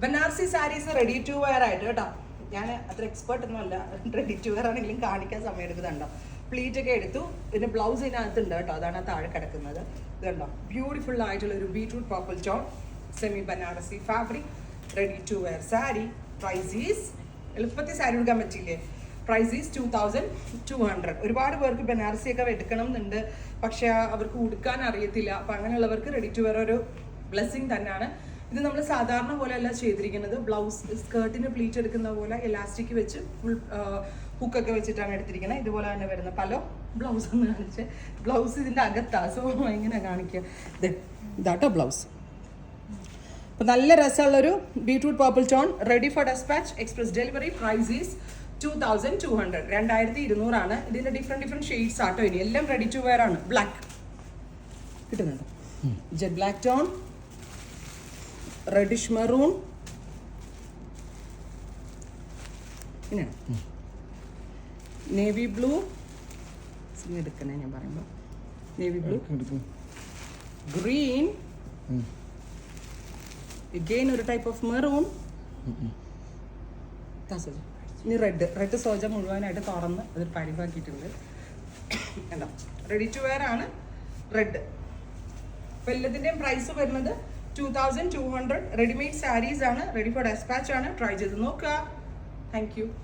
Banarasi saris ready to wear ആയിട്ട് കേട്ടോ. ഞാൻ അത്ര എക്സ്പേർട്ട് ഒന്നും അല്ല, റെഡി ടു വെയർ ആണെങ്കിലും കാണിക്കാൻ സമയം എടുക്കുന്നുണ്ടോ. പ്ലീറ്റ് ഒക്കെ എടുത്തു, ഇതിന്റെ ബ്ലൗസ് ഇതിനകത്തുണ്ട് കേട്ടോ, അതാണ് താഴെ കിടക്കുന്നത്. ഇതുണ്ടോ, ബ്യൂട്ടിഫുൾ ആയിട്ടുള്ള ഒരു beetroot purple tone semi Banarasi fabric ready to wear sari. Price is, എളുപ്പത്തിൽ സാരി എടുക്കാൻ പറ്റില്ലേ, പ്രൈസ് ഈസ് 2200. ഒരുപാട് പേർക്ക് ബനാറസി ഒക്കെ എടുക്കണം എന്നുണ്ട്, പക്ഷെ അവർക്ക് ഉടുക്കാൻ അറിയത്തില്ല. അപ്പം അങ്ങനെയുള്ളവർക്ക് റെഡി ടു വെയർ ഒരു ബ്ലെസ്സിങ് തന്നെയാണ്. ഇത് നമ്മൾ സാധാരണ പോലെ അല്ല ചെയ്തിരിക്കുന്നത്, ബ്ലൗസ് സ്കേർട്ടിന് പ്ലീറ്റ് എടുക്കുന്ന പോലെ എലാസ്റ്റിക് വെച്ച് ഫുൾ ഹുക്കൊക്കെ വെച്ചിട്ടാണ് എടുത്തിരിക്കുന്നത്. ഇതുപോലെ തന്നെ വരുന്ന പല ബ്ലൗസ് ഒന്ന് കാണിച്ച്, ബ്ലൗസ് ഇതിൻ്റെ അകത്താണ്. സോ ഇങ്ങനെ കാണിക്കുക, ഇതാട്ടോ ബ്ലൗസ്. അപ്പം നല്ല രസമുള്ളൊരു beetroot purple tone ready for dispatch, express delivery. Price is 2200, 2200. ഇതിൻ്റെ ഡിഫറെൻറ്റ് ഷെയ്ഡ്സ് ആട്ടോ. ഇനി എല്ലാം റെഡി ടു വെയർ ആണ്. ബ്ലാക്ക് കിട്ടുന്നുണ്ട്, jet black tone, reddish maroon, ഇങ്ങനെയാണ് നേവി ബ്ലൂ. എടുക്കണേ ഞാൻ പറയുമ്പോൾ, നേവി ബ്ലൂ, ഗ്രീൻ, again ഒരു ടൈപ്പ് ഓഫ് മെറൂൺ. ഇനി റെഡ് സോജ മുഴുവനായിട്ട് തുറന്ന് അത് പരിവാക്കിയിട്ടുണ്ട്. കണ്ടോ, റെഡി ടു വെയർ ആണ് റെഡ്. അപ്പോൾ എല്ലാത്തിൻ്റെയും പ്രൈസ് വരുന്നത് 2200. റെഡിമെയ്ഡ് സാരീസ് ആണ്, റെഡി ഫോർ ഡെസ്പാച്ച് ആണ്. ട്രൈ ചെയ്ത് നോക്കുക. Thank you.